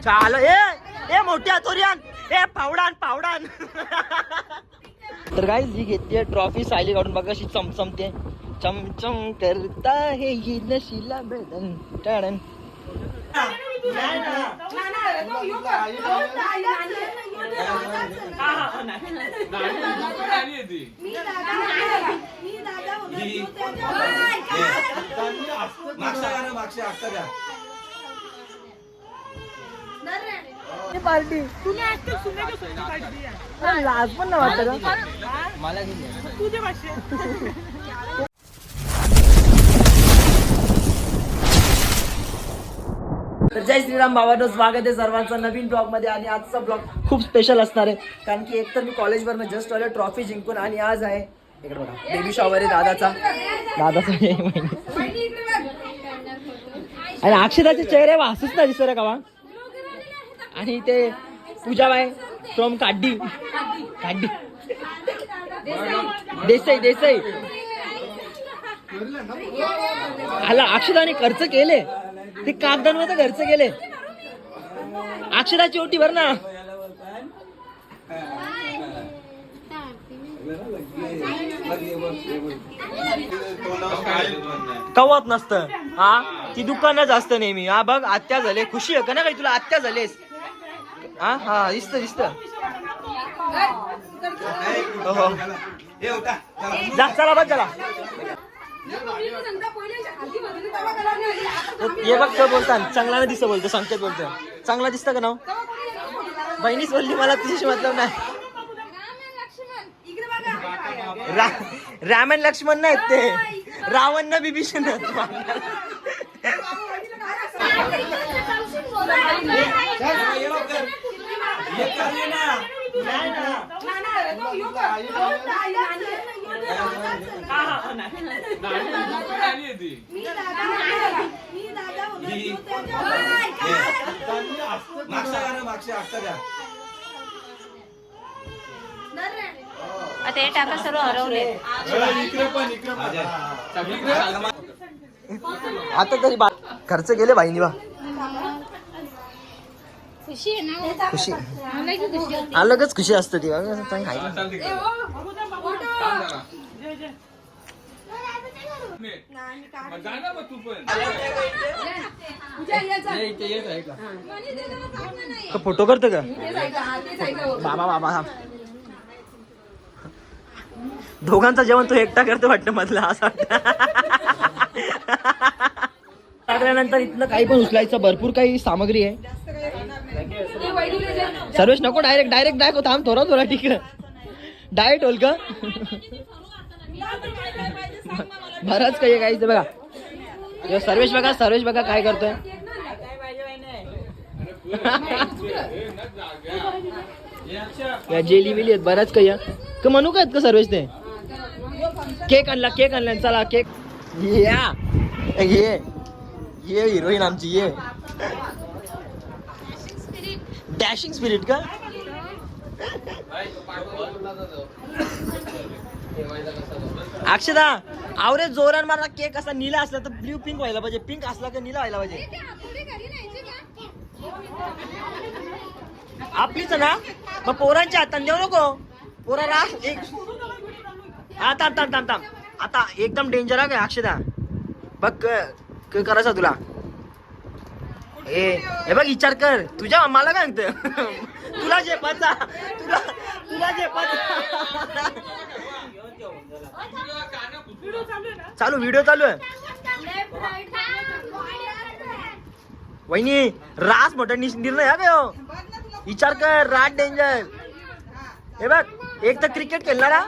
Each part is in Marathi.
चाल ए मोठी आतोरियान ए पावडान पावडान. तर गाईस ही घेतली ट्रॉफी सायली काढून बघा अशी चमचमते चमचम करता है ये नशीला बदन टाळन. पार्टी लाज पण ना वाटत का मला. तर जय श्रीराम भावांनो, स्वागत आहे सर्वांचं नवीन ब्लॉग मध्ये. आणि आजचा ब्लॉग खूप स्पेशल असणार आहे कारण की एकतर मी कॉलेजवरनं जस्ट आलो ट्रॉफी जिंकून आणि आज आहे इकडे बघा बेबी शॉवर आहे दादाचा आणि अक्षताचे चेहरे वासूच ना दिसत का. आणि ते पूजाबाई फ्रॉम काड्डी देसाई आला. अक्षताने खर्च केले ते कागदांवर खर्च केले. अक्षराची ओटी भर ना. कवत नसतं हा, ती दुकानच असतं नेहमी. हा बघ आत्या झाले, खुशी आहे का ना काही तुला आत्या झालेस. हा हा दिसत जा चला बघ चला. ये बघ काय बोलता चांगला नाही दिसत बोलतो संकेत बोलतो चांगला दिसतं का नाव. बहिणीच बोलली मला तुझ्याशी मतलब नाही. रामन लक्ष्मण नाहीत ते रावण न बिभीषण. आता हे टाका सर्व हरवले. आता तरी खर्च केले बाईनी बा. खुशी अलगच खुशी असते ती. फोटो करतो का बाबा. दोघांचा जेवण तो एकटा करतो वाटतं मधला असं टाकल्यानंतर इथलं काही पण उचलायचं भरपूर काही सामग्री आहे. सर्वेश नको डायरेक्ट दाखव थांब थोडा ठीक आहे. डायरेक्ट होल का बराच काही काहीच बघा. सर्वेश बघा काय करतोय. या जेली बिली आहेत बऱ्याच काही का म्हणू का आहेत का सर्वेश. ते केक आणला चला केक. ये हिरोईन आमची ये डॅशिंग स्पिरिट का. अक्षदा आवरे जोरान मारला. केक असा नीला असला तर ब्ल्यू पिंक व्हायला पाहिजे, पिंक असला तर नीला व्हायला पाहिजे. आपलीच ना मग पोरांच्या हातात देऊ नको. पोराला एक आता आता एकदम डेंजर आहे का अक्षदा. बघ करायचा तुला. हे बघ विचार कर तुझ्या मला काय सांगत तुला जे पचा तुला जे पचा. चालू व्हिडिओ चालू आहे. वहिनी रास मोठा निर्णय आहे का. विचार कर रात डेंजर. हे बघ एक तर क्रिकेट खेळणारा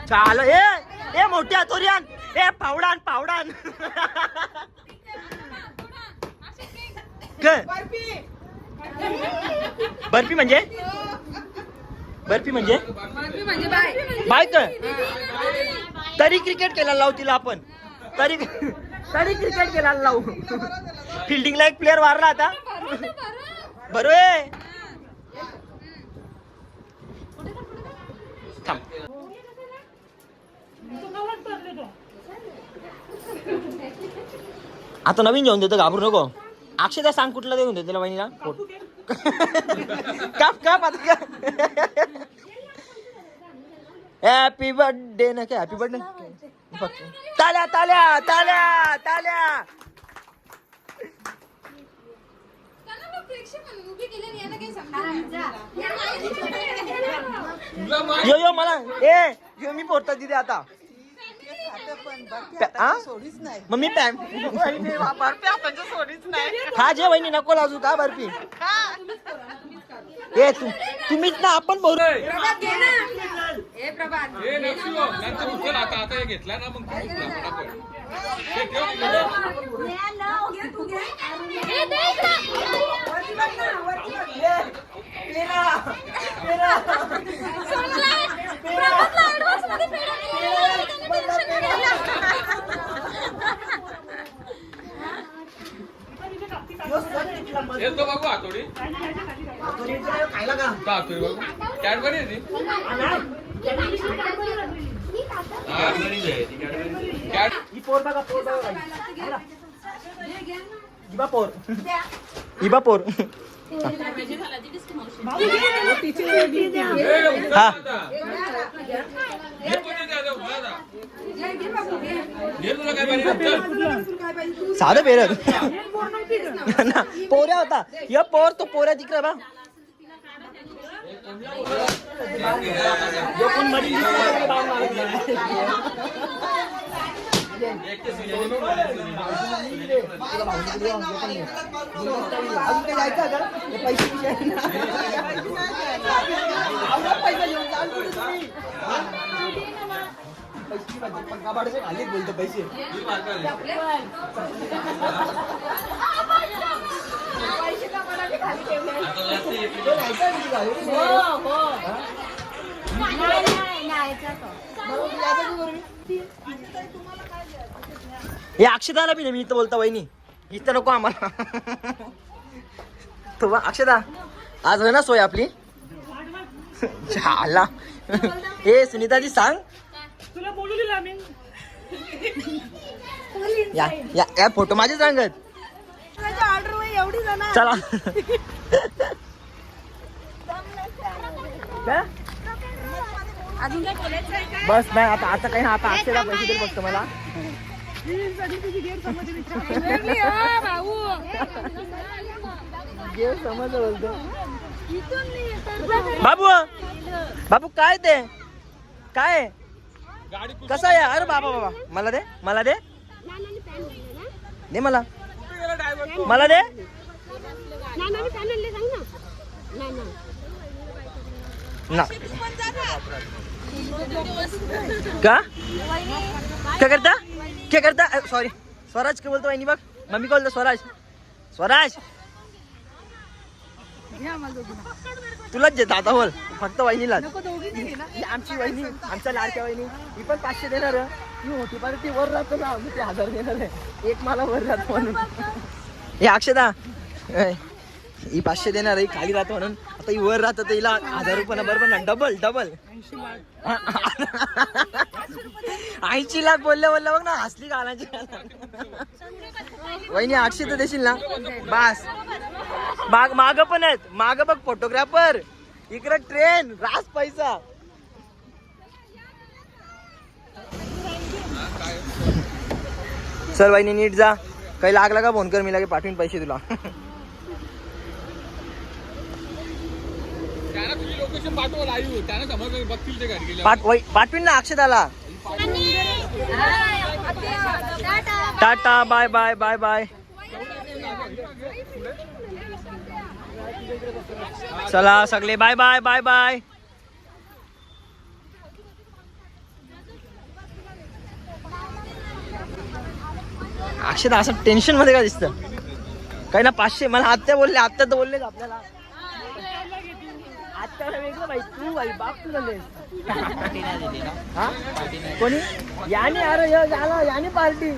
चाल ए मोठी आतोरियान ए पावडान बर्फी म्हणजे बाय तरी क्रिकेट खेळायला लावू तिला आपण. तरी क्रिकेट खेळायला लावू. फिल्डिंगला एक प्लेअर वारला आता बरोबर. आता नवीन जेवण देतो घाबरू नको. अक्षदा सांग कुठला देऊन दे त्याला वहिनीला काप काप आता हॅपी बर्थडे ना काय हॅपी बर्थडे ताल्या ताल्या ताल्या ताल्या यो यो मला ए यो मी पोरता दिदे आता मग मी पॅम खा जे वहिनी नको लाजू का बर्फी ए तुम्हीच ना आपण बोलू घेतला ना मग येतो बाबू हातोडी खायला का हातोडी बाबू कॅडबरी आहे ती ही पोर बघा पोर बघा इबा पोर इबा पोर हा साधं पेरत पोऱ्या होता या पोर तो पोऱ्या तिकडे बा बोलतो पैसे हे अक्षदाला बी नाही मी इथं बोलता वहिनी इथं नको आम्हाला तो अक्षदा आज आहे ना सोय आपली झाला हे सुनीताजी सांग तुला बोलू दिला आम्ही या या या फोटो माझे सांगत ऑर्डर एवढी जाणार चला अजून काय बोलायचं आहे का? बस नाही आता आता काही आता अक्षदा पैसे देईल बघतो मला समज बोलतो बाबू बाबू काय ते काय कसं आहे अरे बाबा बाबा मला दे मला दे दे मला मला दे ना का क्या करता क्या करता सॉरी स्वराज क्या बोलतो वहिनी बघ मम्मी का बोलतो स्वराज स्वराज तुलाच देत आता बोल फक्त वहिनीलाच आमची वहिनी आमच्या लाडक्या वहिनी ही पण 500 देणार ही मोठी पण ती वर राहतो ना मी ते 1000 देणार आहे एक मला वर राहतो म्हणून हे अक्षदा ही 500 देणार आहे खाली राहतो म्हणून आता ही वर राहतो तर हिला 1000 रुपये बरोबर ना डबल डबल 80 लाख बोलले बघ ना हसली गाण्याची वहिनी 800 तर देशील ना बस माग पण आहेत माग बघ फोटोग्राफर इकडे ट्रेन रास पैसा चल वहिनी नीट जा काही लागला का फोन कर मी लागे पाठवीन पैसे तुला लोकेशन पाठवा लाईव्ह त्यानं समज बघतील ते घरी गेले पाठवीन ना अक्षदाला टाटा बाय बाय बाय बाय चला सगळे बाय बाय बाय बाय अक्षदा असं टेन्शन मध्ये का दिसतं काही ना 500 मला आत्या बोलले आत्या तर बोलले आपल्याला आत्याला वेगळं भाई तू भाई बाप तुला हा कोणी याने अरे झाला याने पार्टी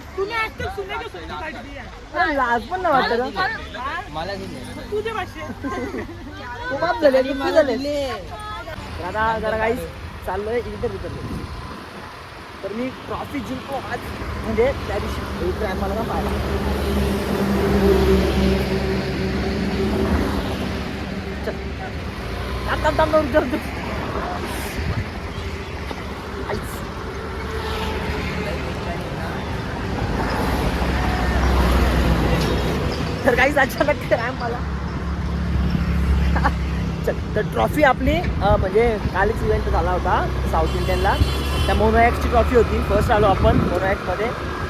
लाज पण ना वाटत तुझे भाषे तू बाप झाले तू झाले दादा जरा काही चाललोय इतर तर मी ट्रॉफी जिंकलो आज म्हणजे त्या दिवशी मला ना पाहिला चल. थांब, थांब, थांब, थांब, थांब. आईच. तर काहीच अचानक काय मला चल. तर ट्रॉफी आपली म्हणजे कालच इव्हेंट झाला होता साऊथ इंडियनला. त्या मोनोएक्सची ट्रॉफी होती. फर्स्ट आलो आपण मोनोएक्समध्ये.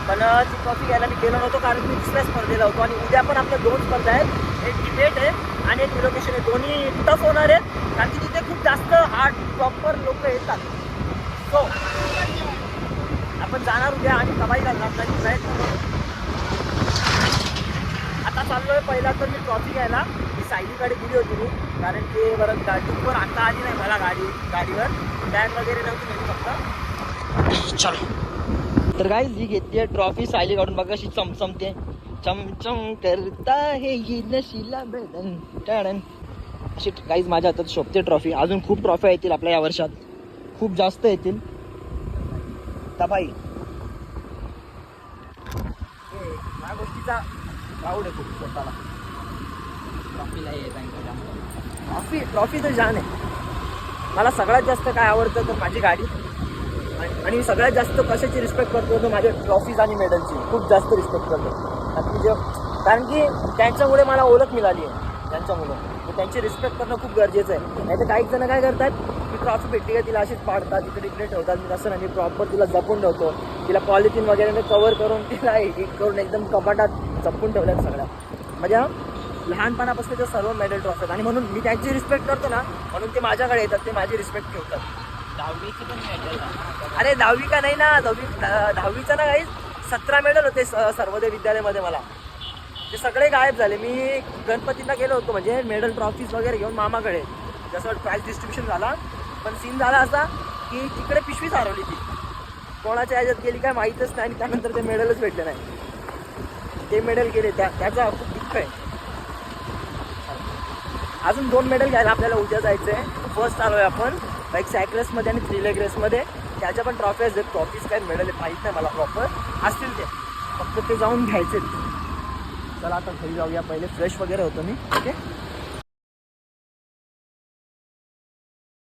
पण ती ट्रॉफी घ्यायला मी गेलो नव्हतो कारण मी दुसऱ्या स्पर्धेला होतो. आणि उद्या पण आपल्या 2 स्पर्धा आहेत. एक डिबेट आहे आणि एक रिलोकेशन आहे. दोन्ही टफ होणार आहेत कारण की तिथे खूप जास्त हार्ड प्रॉपर लोक येतात. सो आपण जाणार उद्या आणि कमाई करणार नाही प्रयत्न करू. आता चाललोय पहिला तर मी ट्रॉफी घ्यायला. मी सायलीकडे दिली होती मी कारण की बरं गाडीवर आता आली नाही मला गाडीवर बॅग वगैरे नव्हती नेली फक्त. चलो. तर गाईज ही घेतली आहे ट्रॉफी सायली काढून बघा अशी चमचमते. चमचम करता हे नशीला बेदन टाळन अशी गाईज माझ्या हातात शोभते ट्रॉफी. अजून खूप ट्रॉफी येतील आपल्या या वर्षात. खूप जास्त येतील. तबाई या गोष्टीचा प्राऊड आहे खूप स्वतःला. ट्रॉफी तर जान आहे. मला सगळ्यात जास्त काय आवडतं तर माझी गाडी. आणि मी सगळ्यात जास्त कशाची रिस्पेक्ट करतो तर माझ्या ट्रॉफीज आणि मेडलची खूप जास्त रिस्पेक्ट करतो. कारण की त्यांच्यामुळे मला ओळख मिळाली आहे. त्यांच्यामुळे त्यांची रिस्पेक्ट करणं खूप गरजेचं आहे. नाही तर काही जण काय करतात की ट्रॉफी भेटली का तिला अशीच पाडतात तिकडे इकडे ठेवतात. मी तसं नाही. मी प्रॉपर तिला जपून ठेवतो. तिला पॉलिथिन वगैरे कवर करून तिला एडिट करून एकदम कपाटात जपून ठेवल्यात सगळ्या. म्हणजे लहानपणापासून ते सर्व मेडल ट्रॉफी आणि म्हणून मी त्यांची रिस्पेक्ट करतो ना म्हणून ते माझ्याकडे येतात. ते माझी रिस्पेक्ट ठेवतात. 10वीची पण मेडल. अरे 10वी का नाही ना 10वीचा ना काही 17 मेडल होते सर्वोदय विद्यालयामध्ये मला. ते सगळे गायब झाले. मी गणपतीला गेलो होतो म्हणजे मेडल ट्रॉफीज वगैरे घेऊन मामाकडे. जसं प्राईज डिस्ट्रीब्युशन झाला पण सीन झाला असा की तिकडे पिशवीच हरवली ती. कोणाच्या ह्याच्यात गेली काय माहीतच नाही. आणि त्यानंतर ते मेडलच भेटले नाही. ते मेडल गेले त्याचा खूप दुःख आहे. अजून 2 मेडल घ्यायला आपल्याला उद्या जायचं आहे. फर्स्ट आलो आहे आपण बाईक सायकल रेसमध्ये आणि 3 लेग रेसमध्ये. त्याच्या पण ट्रॉफीज आहेत. ट्रॉफीज काय मेडल माहीत नाही मला प्रॉपर असतील ते. फक्त ते जाऊन घ्यायचे. चला आता घरी जाऊया. पहिले फ्रेश वगैरे होतो मी. ओके.